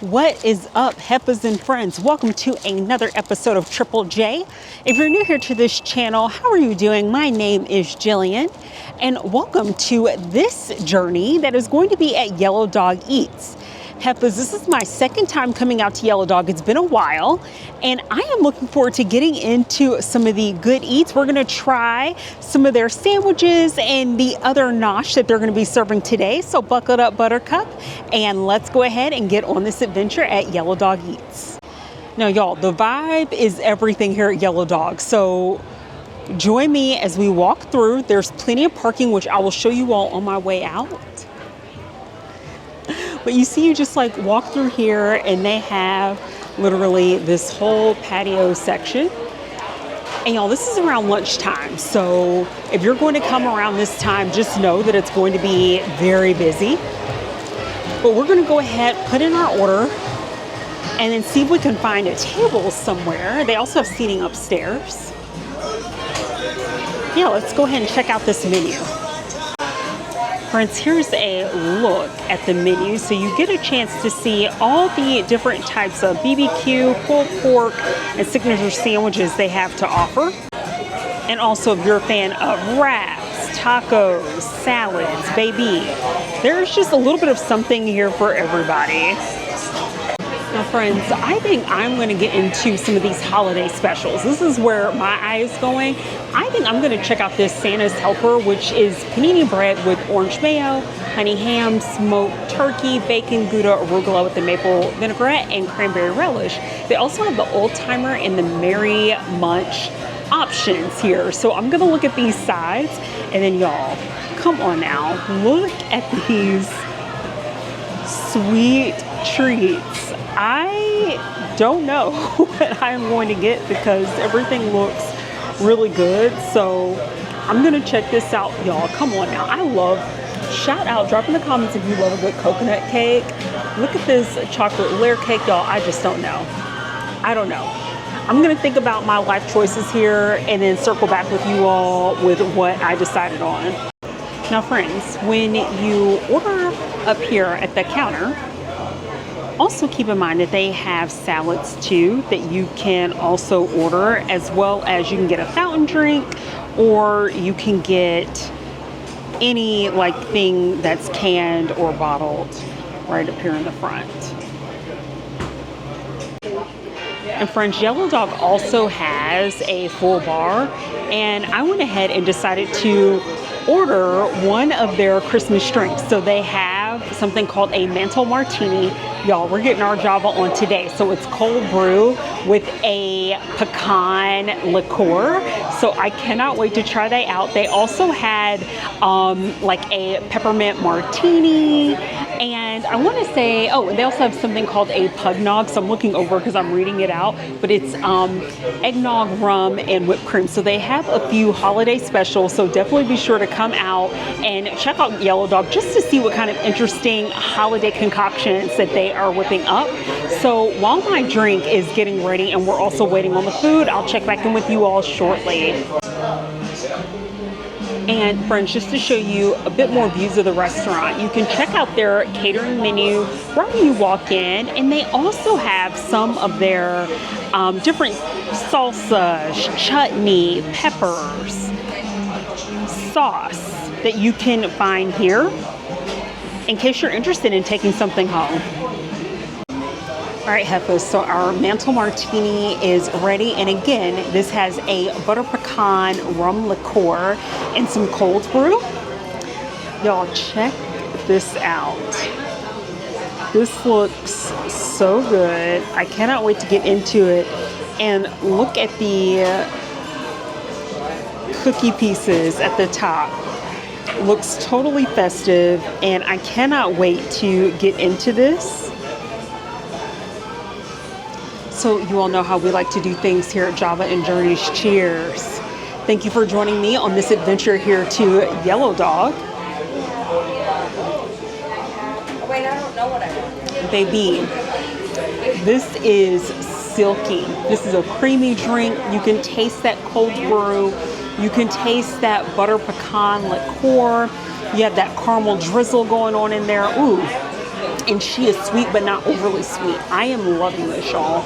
What is up, Heffas and friends? Welcome to another episode of Triple J. If you're new here to this channel, how are you doing? My name is Jillian, and welcome to this journey that is going to be at Yellow Dog Eats. Heffas, this is my second time coming out to Yellow Dog. It's been a while, and I am looking forward to getting into some of the good eats. We're gonna try some of their sandwiches and the other nosh that they're gonna be serving today. So buckle up, Buttercup, and let's go ahead and get on this adventure at Yellow Dog Eats. Now, y'all, the vibe is everything here at Yellow Dog. So join me as we walk through. There's plenty of parking, which I will show you all on my way out. But you see, you just like walk through here and they have literally this whole patio section. And y'all, this is around lunchtime. So if you're going to come around this time, just know that it's going to be very busy. But we're gonna go ahead, put in our order, and then see if we can find a table somewhere. They also have seating upstairs. Yeah, let's go ahead and check out this menu. Friends, here's a look at the menu. So you get a chance to see all the different types of BBQ, pulled pork, and signature sandwiches they have to offer. And also, if you're a fan of wraps, tacos, salads, baby, there's just a little bit of something here for everybody. Now, friends, I think I'm going to get into some of these holiday specials. This is where my eye is going. I think I'm going to check out this Santa's Helper, which is panini bread with orange mayo, honey ham, smoked turkey, bacon, Gouda, arugula with the maple vinaigrette, and cranberry relish. They also have the Old Timer and the Merry Munch options here. So I'm going to look at these sides, and then y'all, come on now, look at these sweet treats. I don't know what I'm going to get because everything looks really good. So I'm going to check this out, y'all. Come on now. Shout out, drop in the comments if you love a good coconut cake. Look at this chocolate layer cake, y'all. I just don't know. I don't know. I'm going to think about my life choices here and then circle back with you all with what I decided on. Now, friends, when you order up here at the counter, also keep in mind that they have salads too that you can also order, as well as you can get a fountain drink, or you can get any like thing that's canned or bottled right up here in the front. And friends, Yellow Dog also has a full bar, and I went ahead and decided to order one of their Christmas drinks. So they have something called a Mantle Martini. Y'all, we're getting our Java on today. So it's cold brew with a pecan liqueur. So I cannot wait to try that out. They also had like a peppermint martini. And I want to say, oh, they also have something called a pugnog. So I'm looking over because I'm reading it out, but it's eggnog, rum, and whipped cream. So they have a few holiday specials. So definitely be sure to come out and check out Yellow Dog just to see what kind of interesting holiday concoctions that they are whipping up. So while my drink is getting ready and we're also waiting on the food, I'll check back in with you all shortly. And friends, just to show you a bit more views of the restaurant, you can check out their catering menu right when you walk in, and they also have some of their different salsas, chutney, peppers, sauce that you can find here in case you're interested in taking something home. All right, Heffas, so our Mantle Martini is ready. And again, this has a butter pecan rum liqueur and some cold brew. Y'all, check this out. This looks so good. I cannot wait to get into it. And look at the cookie pieces at the top. Looks totally festive, and I cannot wait to get into this. So you all know how we like to do things here at Java and Journeys. Cheers. Thank you for joining me on this adventure here to Yellow Dog. Wait, I don't know what I want. Baby, this is silky. This is a creamy drink. You can taste that cold brew. You can taste that butter pecan liqueur. You have that caramel drizzle going on in there. Ooh, And she is sweet, but not overly sweet. I am loving this, y'all.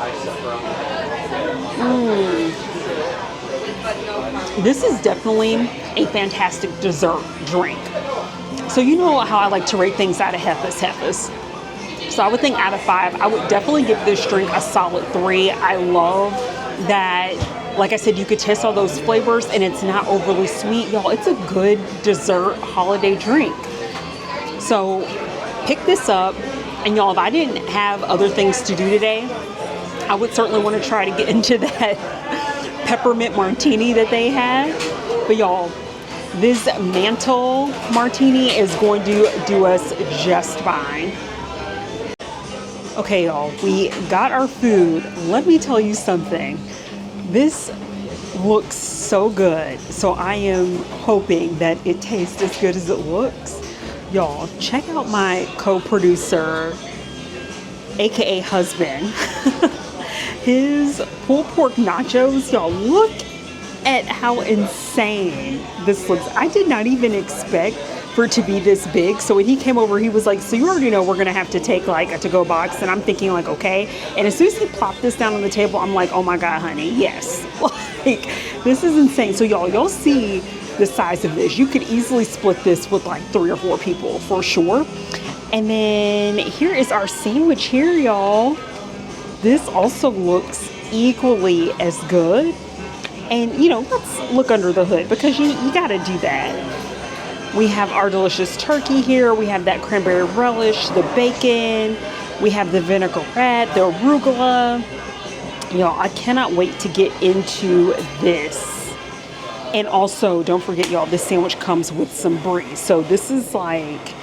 This is definitely a fantastic dessert drink. So you know how I like to rate things out of Heffas. So I would think out of 5, I would definitely give this drink a solid 3. I love that, like I said, you could taste all those flavors and it's not overly sweet. Y'all, it's a good dessert holiday drink. So pick this up. And y'all, if I didn't have other things to do today, I would certainly want to try to get into that peppermint martini that they have. But y'all, this mantle martini is going to do us just fine. Okay, y'all, we got our food. Let me tell you something. This looks so good. So I am hoping that it tastes as good as it looks. Y'all, check out my co-producer, aka husband. His pulled pork nachos, y'all, look at how insane this looks. I did not even expect for it to be this big. So when he came over, he was like, so you already know we're gonna have to take like a to-go box. And I'm thinking like, okay. And as soon as he plopped this down on the table, I'm like, oh my God, honey, yes. Like, this is insane. So y'all see the size of this. You could easily split this with like 3 or 4 people for sure. And then here is our sandwich here, y'all. This also looks equally as good. And you know, let's look under the hood because you gotta do that. We have our delicious turkey here. We have that cranberry relish, the bacon. We have the vinaigrette, the arugula. Y'all, I cannot wait to get into this. And also, don't forget, y'all, this sandwich comes with some brie. So this is like,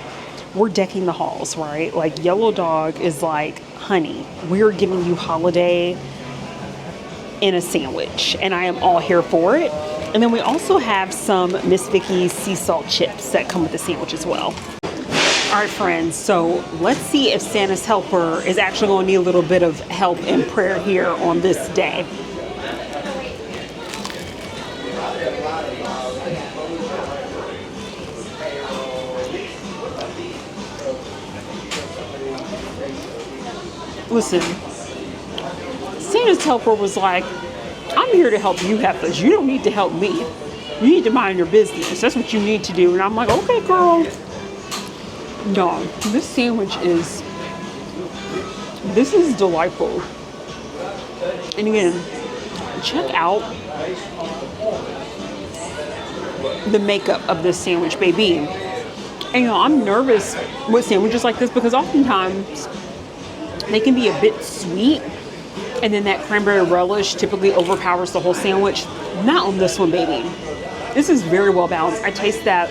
we're decking the halls, right? Like Yellow Dog is like, honey, we're giving you holiday in a sandwich. And I am all here for it. And then we also have some Miss Vicky's sea salt chips that come with the sandwich as well. All right, friends, so let's see if Santa's helper is actually going to need a little bit of help and prayer here on this day. Listen, Santa's helper was like, I'm here to help you, Heffas. You don't need to help me. You need to mind your business. That's what you need to do. And I'm like, okay, girl. No, this sandwich is delightful. And again, check out the makeup of this sandwich, baby. And you know, I'm nervous with sandwiches like this because oftentimes they can be a bit sweet. And then that cranberry relish typically overpowers the whole sandwich. Not on this one, baby. This is very well balanced. I taste that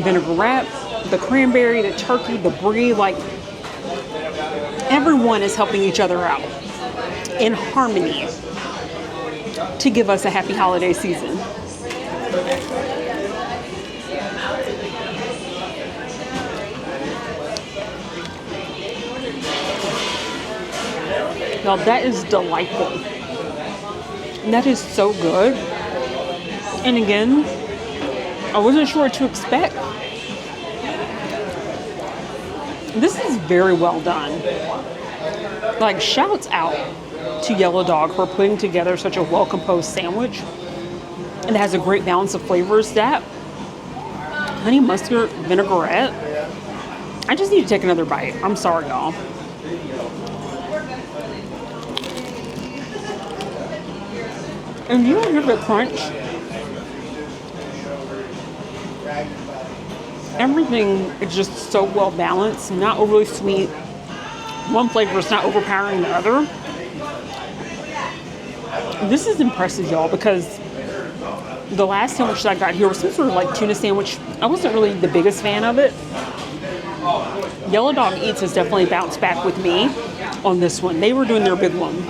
vinaigrette, the cranberry, the turkey, the brie. Like, everyone is helping each other out in harmony to give us a happy holiday season. Now that is delightful. That is so good. And again, I wasn't sure what to expect. This is very well done. Like, shouts out to Yellow Dog for putting together such a well-composed sandwich. And it has a great balance of flavors. That honey mustard vinaigrette. I just need to take another bite. I'm sorry, y'all. And you don't hear the crunch. Everything is just so well balanced, not overly sweet. One flavor is not overpowering the other. This is impressive, y'all, because the last sandwich that I got here was some sort of like tuna sandwich. I wasn't really the biggest fan of it. Yellow Dog Eats has definitely bounced back with me on this one. They were doing their big one.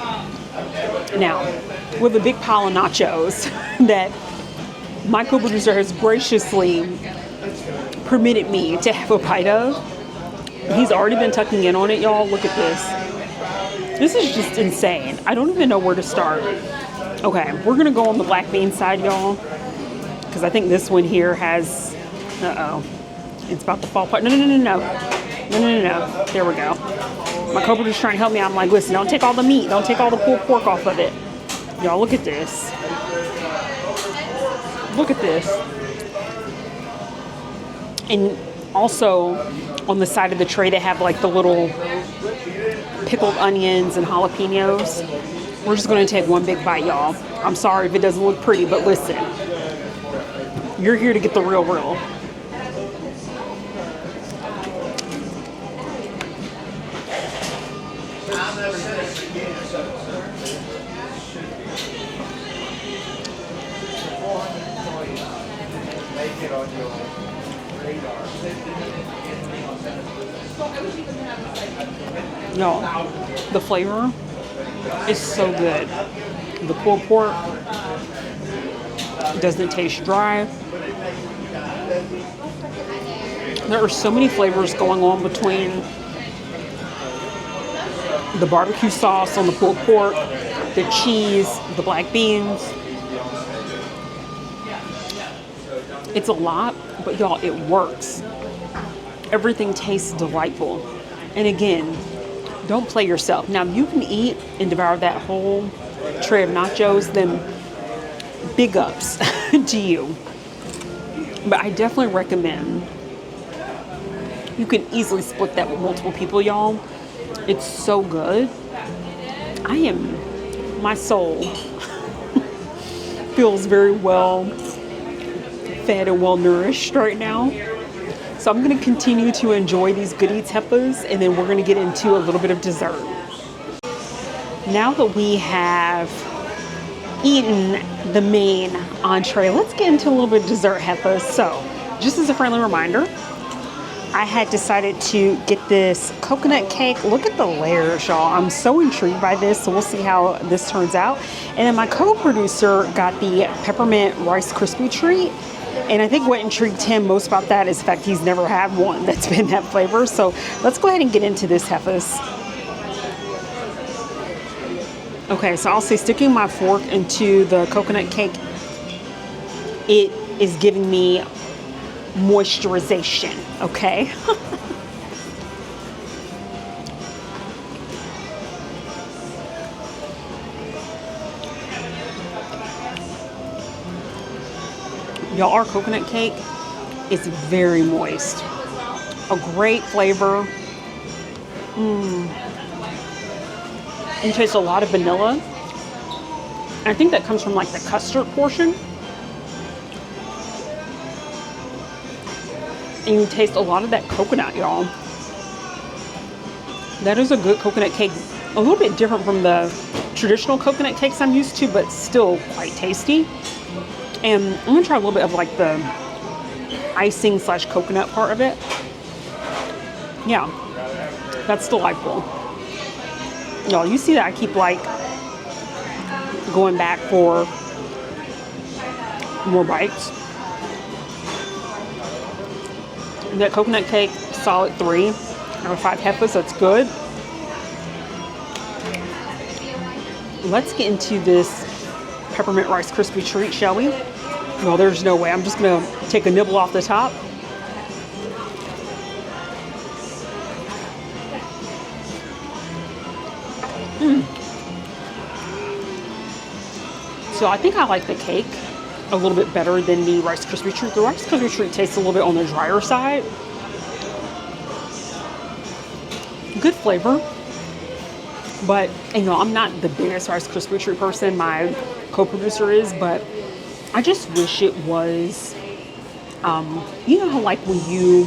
Now, with a big pile of nachos that my co-producer has graciously permitted me to have a bite of. He's already been tucking in on it, y'all. Look at this. This is just insane. I don't even know where to start. Okay, we're gonna go on the black bean side, y'all, because I think this one here has, it's about to fall apart. No. No. There we go. My co-producer's trying to help me. I'm like, listen, don't take all the meat. Don't take all the pulled pork off of it. Y'all, look at this. Look at this. And also, on the side of the tray, they have like the little pickled onions and jalapenos. We're just going to take one big bite, y'all. I'm sorry if it doesn't look pretty, but listen. You're here to get the real. No, the flavor is so good. The pulled pork doesn't taste dry. There are so many flavors going on between the barbecue sauce on the pulled pork, the cheese, the black beans. It's a lot, but y'all, it works. Everything tastes delightful. And again, don't play yourself. Now, if you can eat and devour that whole tray of nachos, then big ups to you. But I definitely recommend, you can easily split that with multiple people, y'all. It's so good. My soul feels very well fed and well nourished right now. So I'm going to continue to enjoy these good eats Heffas, and then we're going to get into a little bit of dessert. Now that we have eaten the main entree, let's get into a little bit of dessert Heffas. So just as a friendly reminder, I had decided to get this coconut cake. Look at the layers, y'all. I'm so intrigued by this, so we'll see how this turns out. And then my co-producer got the peppermint Rice Krispie treat. And I think what intrigued him most about that is the fact he's never had one that's been that flavor. So let's go ahead and get into this Heffas. Okay, so I'll say sticking my fork into the coconut cake, it is giving me moisturization, okay? Y'all, our coconut cake is very moist. A great flavor. You taste a lot of vanilla. I think that comes from like the custard portion. And you taste a lot of that coconut, y'all. That is a good coconut cake. A little bit different from the traditional coconut cakes I'm used to, but still quite tasty. And I'm gonna try a little bit of like the icing / coconut part of it. Yeah, that's delightful. Y'all, you see that I keep like going back for more bites. That coconut cake, solid 3 out of 5 Heffas, that's good. Let's get into this peppermint Rice Krispie treat, shall we? No, there's no way. I'm just gonna take a nibble off the top. So I think I like the cake a little bit better than the Rice Krispie treat. The Rice Krispie treat tastes a little bit on the drier side. Good flavor. But, you know, I'm not the biggest Rice Krispie treat person. My co-producer is, but I just wish it was, you know how like when you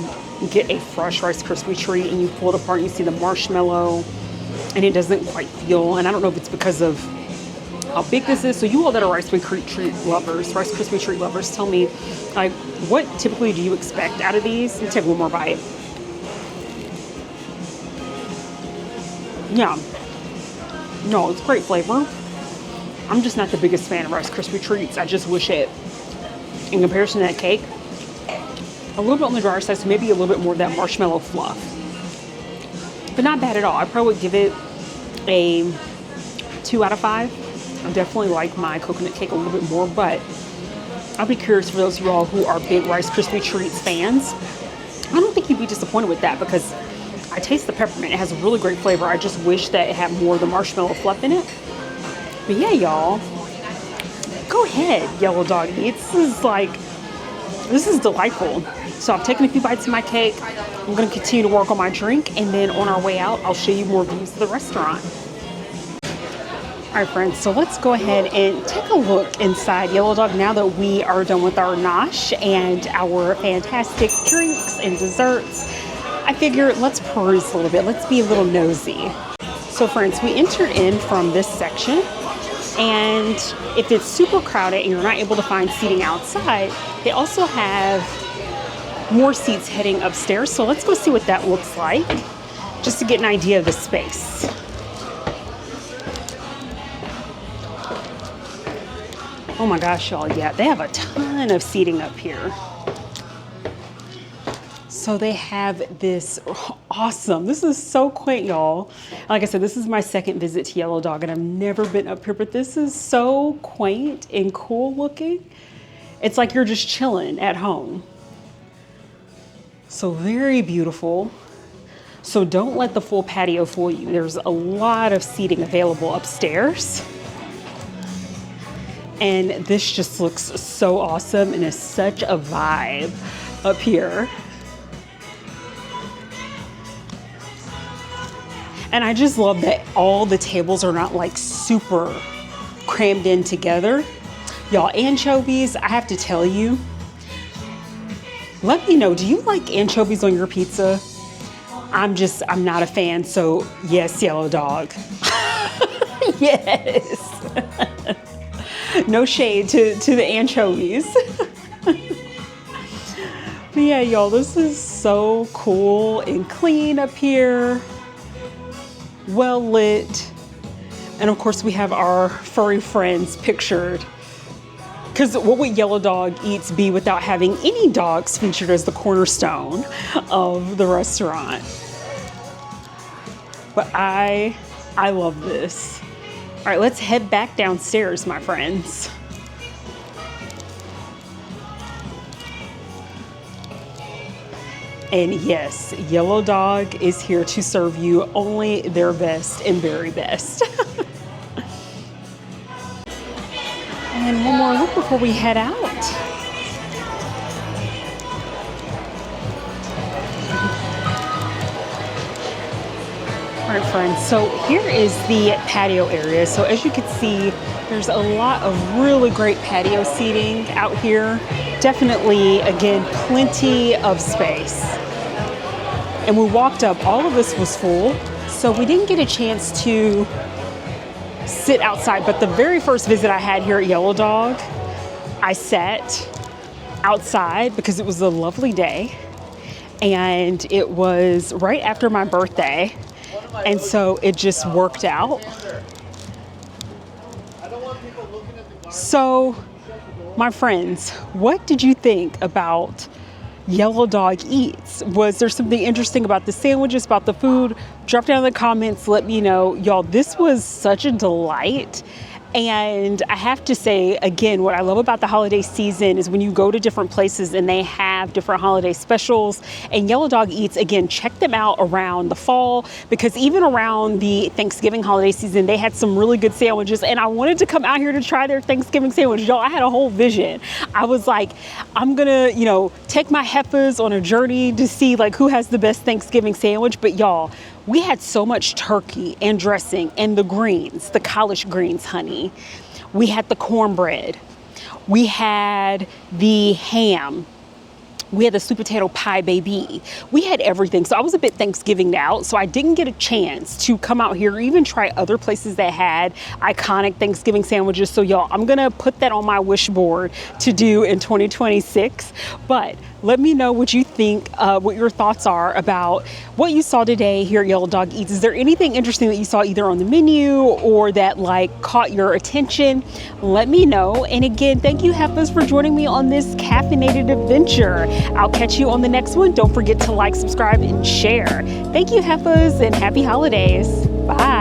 get a fresh Rice Krispie treat and you pull it apart and you see the marshmallow and it doesn't quite feel, and I don't know if it's because of how big this is. So you all that are Rice Krispie treat lovers, tell me, like, what typically do you expect out of these? Let me take one more bite. Yeah. No, it's great flavor. I'm just not the biggest fan of Rice Krispie treats. I just wish it, in comparison to that cake, a little bit on the drier side, so maybe a little bit more of that marshmallow fluff. But not bad at all. I probably would give it a 2 out of 5. I definitely like my coconut cake a little bit more, but I'll be curious for those of you all who are big Rice Krispie treats fans. I don't think you'd be disappointed with that, because I taste the peppermint. It has a really great flavor. I just wish that it had more of the marshmallow fluff in it. But yeah, y'all, go ahead, Yellow Dog Eats. This is delightful. So I've taken a few bites of my cake. I'm gonna continue to work on my drink, and then on our way out, I'll show you more views of the restaurant. All right, friends, so let's go ahead and take a look inside Yellow Dog now that we are done with our nosh and our fantastic drinks and desserts. I figured let's peruse a little bit. Let's be a little nosy. So friends, we entered in from this section, and if it's super crowded and you're not able to find seating outside, they also have more seats heading upstairs. So let's go see what that looks like, just to get an idea of the space. Oh my gosh, y'all, yeah, they have a ton of seating up here. So they have this awesome, this is so quaint, y'all. Like I said, this is my second visit to Yellow Dog, and I've never been up here, but this is so quaint and cool looking. It's like you're just chilling at home. So very beautiful. So don't let the full patio fool you. There's a lot of seating available upstairs. And this just looks so awesome and is such a vibe up here. And I just love that all the tables are not like super crammed in together. Y'all, anchovies, I have to tell you, let me know, do you like anchovies on your pizza? I'm not a fan, so yes, Yellow Dog. Yes. No shade to the anchovies. But yeah, y'all, this is so cool and clean up here. Well lit. And of course we have our furry friends pictured. Because what would Yellow Dog Eats be without having any dogs featured as the cornerstone of the restaurant? But I love this. All right, let's head back downstairs, my friends. And yes, Yellow Dog is here to serve you only their best and very best. And one more look before we head out. All right, friends, so here is the patio area. So as you can see, there's a lot of really great patio seating out here. Definitely, again, plenty of space. And we walked up, all of this was full, so we didn't get a chance to sit outside. But the very first visit I had here at Yellow Dog, I sat outside because it was a lovely day. And it was right after my birthday. And so it just worked out. So, my friends, what did you think about Yellow Dog Eats? Was there something interesting about the sandwiches, about the food? Drop down in the comments, let me know. Y'all, this was such a delight. And I have to say, again, what I love about the holiday season is when you go to different places and they have different holiday specials. And Yellow Dog Eats, again, check them out around the fall, because even around the Thanksgiving holiday season, they had some really good sandwiches. And I wanted to come out here to try their Thanksgiving sandwich. Y'all, I had a whole vision. I was like, I'm gonna, take my Heffas on a journey to see like who has the best Thanksgiving sandwich. But y'all, we had so much turkey and dressing and the greens, the collard greens, honey. We had the cornbread. We had the ham. We had the sweet potato pie, baby. We had everything. So I was a bit Thanksgiving out, so I didn't get a chance to come out here or even try other places that had iconic Thanksgiving sandwiches. So y'all, I'm gonna put that on my wish board to do in 2026. But let me know what you think, what your thoughts are about what you saw today here at Yellow Dog Eats. Is there anything interesting that you saw either on the menu or that like caught your attention? Let me know. And again, thank you, Heffas, for joining me on this caffeinated adventure. I'll catch you on the next one. Don't forget to like, subscribe, and share. Thank you, Heffas, and happy holidays. Bye.